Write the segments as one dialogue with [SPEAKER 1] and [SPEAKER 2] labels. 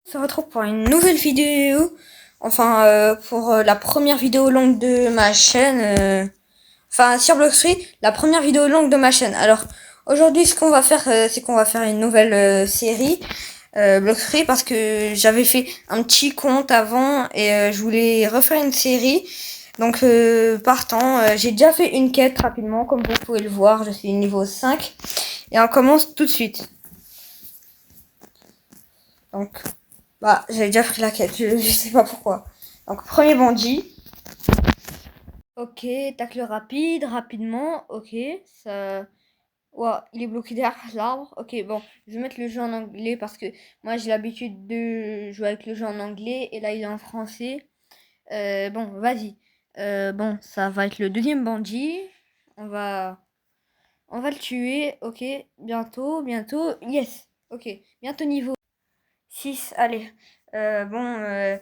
[SPEAKER 1] On se retrouve pour une nouvelle vidéo, enfin pour la première vidéo longue de ma chaîne, enfin sur Blockstreet, la première vidéo longue de ma chaîne. Alors aujourd'hui ce qu'on va faire, c'est qu'on va faire une nouvelle série Blockstreet parce que j'avais fait un petit compte avant et je voulais refaire une série. Donc partant, j'ai déjà fait une quête rapidement, comme vous pouvez le voir, je suis niveau 5 et on commence tout de suite. Donc bah, j'avais déjà pris la quête, je sais pas pourquoi. Donc, premier bandit. Ok, tacle rapide, rapidement. Ok, ça. Ouah, il est bloqué derrière l'arbre. Ok, bon, je vais mettre le jeu en anglais parce que moi j'ai l'habitude de jouer avec le jeu en anglais et là il est en français. Bon, vas-y. Bon, ça va être le deuxième bandit. On va, on va le tuer. Ok, bientôt, bientôt. Yes. Ok, bientôt niveau 6. Allez. Bon.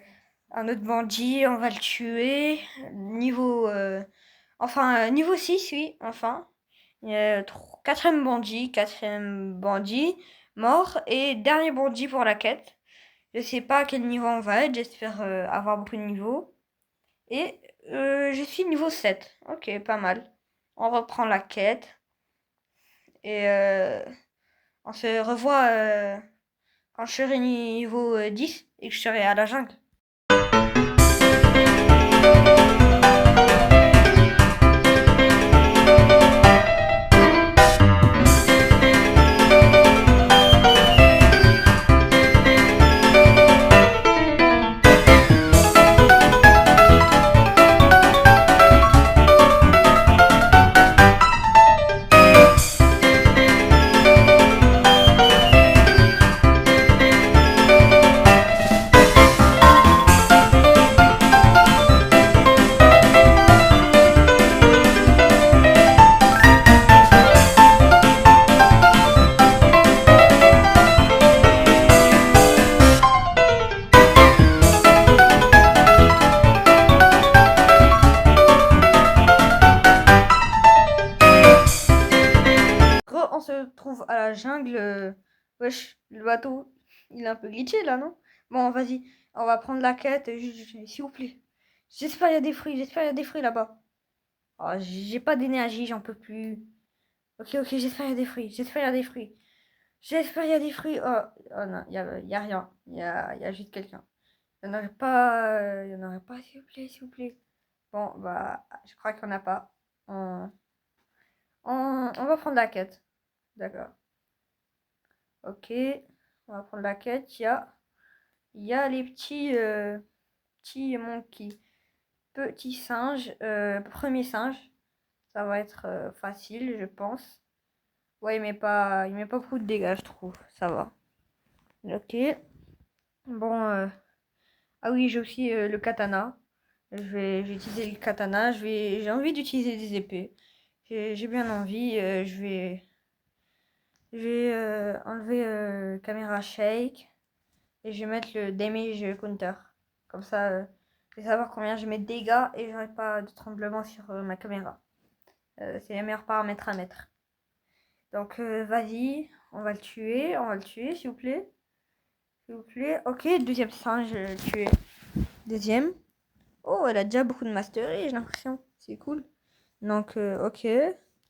[SPEAKER 1] Un autre bandit, on va le tuer. Niveau. Niveau 6, oui, enfin. Quatrième bandit, mort. Et dernier bandit pour la quête. Je sais pas à quel niveau on va être, j'espère avoir beaucoup de niveaux. Et je suis niveau 7. Ok, pas mal. On reprend la quête. Et on se revoit quand je serai niveau 10 et que je serai à la jungle. On se trouve à la jungle. Wesh, le bateau, il est un peu glitché là, non? Bon, vas-y, on va prendre la quête, s'il vous plaît. J'espère qu'il y a des fruits, j'espère qu'il y a des fruits là-bas. Oh, j'ai pas d'énergie, j'en peux plus. Ok, ok, j'espère qu'il y a des fruits, j'espère qu'il y a des fruits. J'espère qu'il y a des fruits. Oh, oh non, y a rien. Y a juste quelqu'un. Il n'y en aurait pas, il y en aurait pas, s'il vous plaît, s'il vous plaît. Bon, bah, je crois qu'il n'y en a pas. On va prendre la quête. D'accord. Ok, on va prendre la quête. Il y a les petits monkeys. Petit singe, premier singe. Ça va être facile, je pense. Ouais, il met pas beaucoup de dégâts, je trouve. Ça va. Ok. Bon, ah oui, j'ai aussi le katana. Je vais utiliser le katana. J'ai envie d'utiliser des épées. J'ai bien envie. Je vais enlever caméra shake. Et je vais mettre le damage counter. Comme ça, je vais savoir combien je mets de dégâts et j'aurai pas de tremblement sur ma caméra. C'est les meilleurs paramètres à mettre. Donc vas-y, on va le tuer. On va le tuer, s'il vous plaît. S'il vous plaît. Ok, deuxième singe tué. Deuxième. Oh, elle a déjà beaucoup de mastery, j'ai l'impression. C'est cool. Donc, ok.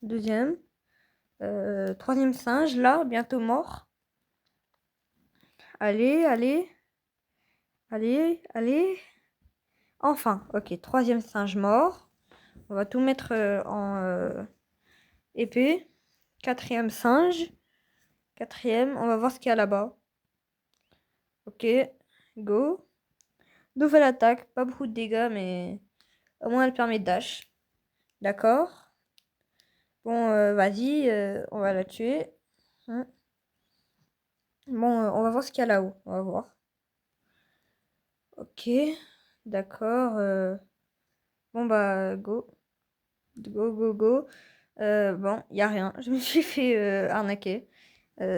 [SPEAKER 1] Deuxième. Troisième singe, là, bientôt mort. Allez, allez. Allez, allez. Enfin, ok. Troisième singe mort. On va tout mettre en épée. Quatrième singe. Quatrième. On va voir ce qu'il y a là-bas. Ok. Go. Nouvelle attaque. Pas beaucoup de dégâts, mais au moins elle permet de dash. D'accord. Bon, vas-y. On va la tuer. Hein. Bon, on va voir ce qu'il y a là-haut. On va voir. Ok. D'accord. Bon, bah, go. Go, go, go. Bon, il n'y a rien. Je me suis fait arnaquer.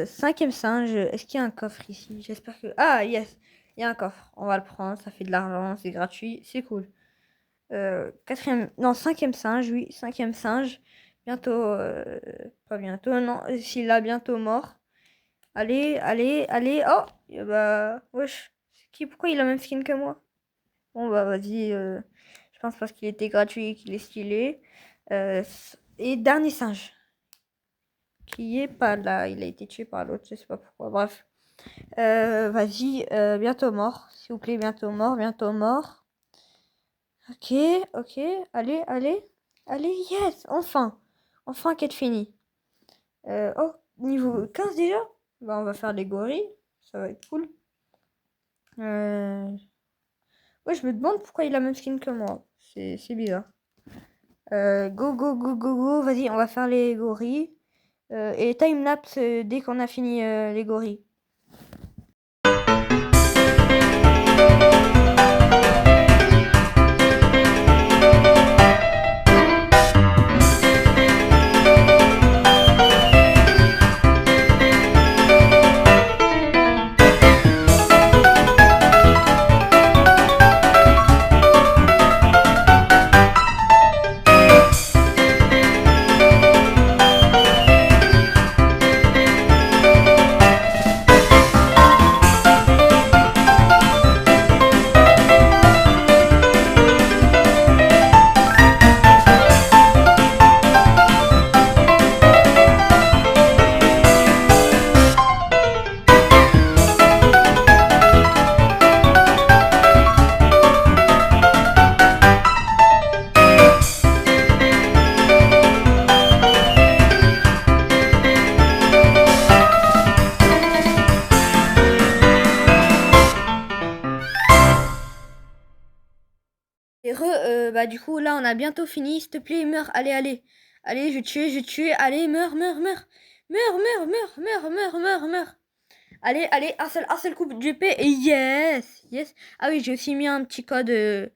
[SPEAKER 1] Cinquième singe. Est-ce qu'il y a un coffre ici? J'espère que... Ah, yes. Il y a un coffre. On va le prendre. Ça fait de l'argent. C'est gratuit. C'est cool. Quatrième... Non, cinquième singe. Oui, cinquième singe. Bientôt... Pas bientôt. Non, s'il a bientôt mort. Allez, allez, allez. Oh! Bah... Wesh. Pourquoi il a le même skin que moi? Bon, bah, vas-y. Je pense parce qu'il était gratuit et qu'il est stylé. Et dernier singe. Qui est pas là. Il a été tué par l'autre. Je sais pas pourquoi. Bref. Vas-y. Bientôt mort. S'il vous plaît, bientôt mort. Bientôt mort. Ok. Ok. Allez, allez. Allez, yes. Enfin. Enfin, quête finie. Oh, niveau 15 déjà? Bah, on va faire les gorilles. Ça va être cool. Ouais, je me demande pourquoi il a le même skin que moi. C'est bizarre. Go, go, go, go, go. Vas-y, on va faire les gorilles. Et time-lapse dès qu'on a fini les gorilles. Et bah du coup là on a bientôt fini. S'il te plaît, meurs. Allez, allez. Allez, je vais tuer. Allez, meurs, meurs, meurs. Meurs, meurs, meurs, meurs, meurs, meurs, meurs. Allez, allez, un seul coup d'épée. Et yes, yes. Ah oui, j'ai aussi mis un petit code. Et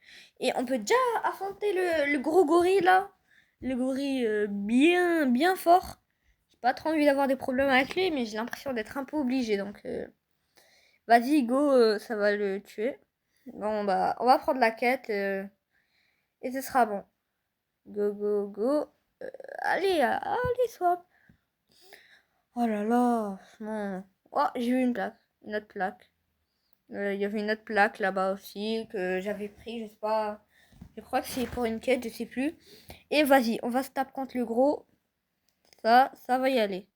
[SPEAKER 1] on peut déjà affronter le gros gorille là. Le gorille bien, bien fort. J'ai pas trop envie d'avoir des problèmes avec lui, mais j'ai l'impression d'être un peu obligé. Donc, vas-y, go, ça va le tuer. Bon, bah, on va prendre la quête et ce sera bon. Go, go, go. Allez, allez, swap. Oh là là, non. Oh, j'ai vu une plaque, une autre plaque. Il y avait une autre plaque là-bas aussi que j'avais pris, je sais pas. Je crois que c'est pour une quête, je sais plus. Et vas-y, on va se taper contre le gros. Ça va y aller.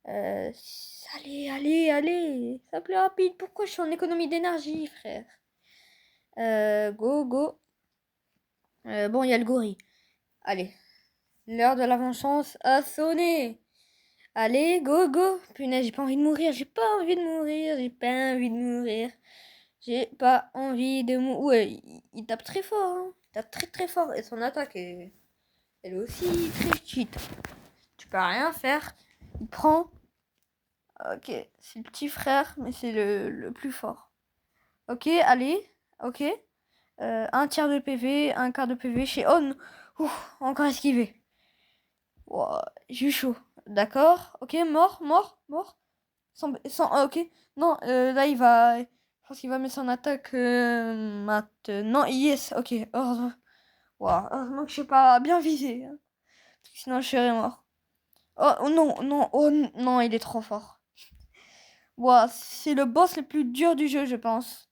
[SPEAKER 1] Allez, allez, allez. Ça plus rapide. Pourquoi je suis en économie d'énergie, frère? Go, go. Bon, il y a le gorille. Allez. L'heure de la vengeance a sonné. Allez, go, go. Punaise, j'ai pas envie de mourir. J'ai pas envie de mourir. J'ai pas envie de mourir. J'ai pas envie de mourir. Ouais, il tape très fort. Hein. Il tape très très fort. Et son attaque est... Elle est aussi très cheat. Tu peux rien faire. Il prend. Ok, c'est le petit frère, mais c'est le plus fort. Ok, allez. Ok. Un tiers de PV, un quart de PV chez On. Encore esquivé. Wow, j'ai eu chaud. D'accord. Ok, mort, mort, mort. Ok. Non, là, il va... Je pense qu'il va mettre son attaque maintenant. Yes, ok. Heureusement que je sais pas bien visé. Hein. Sinon, je serais mort. Oh non, non, oh non, il est trop fort. Wow, c'est le boss le plus dur du jeu, je pense.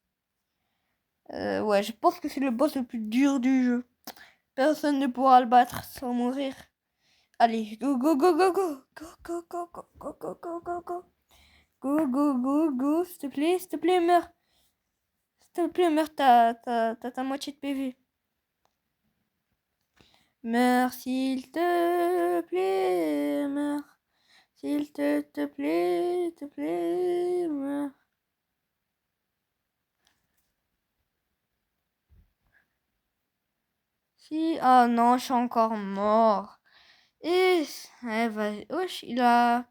[SPEAKER 1] Ouais, je pense que c'est le boss le plus dur du jeu. Personne ne pourra le battre sans mourir. Allez, go, go, go, go, go. Go, go, go, go, go, go, go, go, go. Go, go, go, go. S'il te plaît, meurs. S'il te plaît, meurs, t'as ta moitié de PV. Meurs, s'il te plaît, meurs. S'il te plaît, meurs. Si, oh non, je suis encore mort. Et, vas-y. Wesh, il a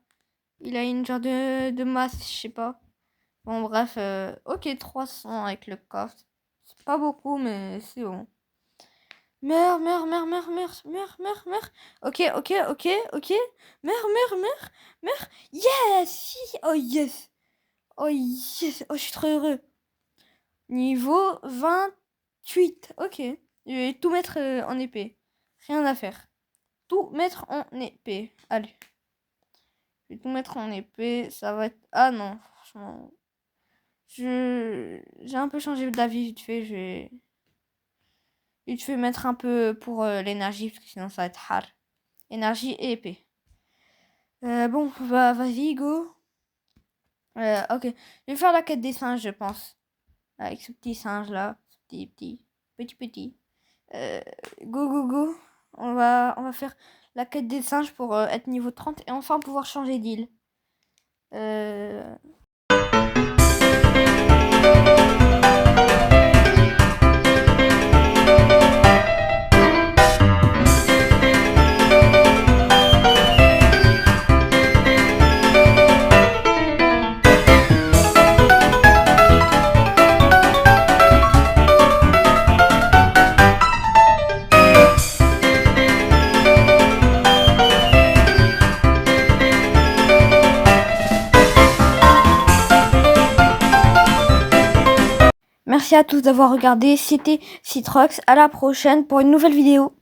[SPEAKER 1] une genre de masse, je sais pas. Bon, bref, ok, 300 avec le coffre. C'est pas beaucoup, mais c'est bon. Meurs, meurs, meurs, meurs, meurs, meurs, meurs, meurs. Ok, ok, ok, ok. Meurs, meurs, meurs, meurs. Yes! Si. Oh yes! Oh yes! Oh, je suis trop heureux. Niveau 28. Ok. Je vais tout mettre en épée. Rien à faire. Tout mettre en épée. Allez. Je vais tout mettre en épée. Ça va être... Ah non, franchement. J'ai un peu changé d'avis vite fait. Je vais mettre un peu pour l'énergie, parce que sinon ça va être hard. Énergie et épée. Bon, bah vas-y, go. Ok, je vais faire la quête des singes, je pense. Avec ce petit singe là. Ce petit. Euh, Go, go, go. On va faire la quête des singes pour être niveau 30 et enfin pouvoir changer d'île. Euh... Merci à tous d'avoir regardé. C'était Citrox. À la prochaine pour une nouvelle vidéo.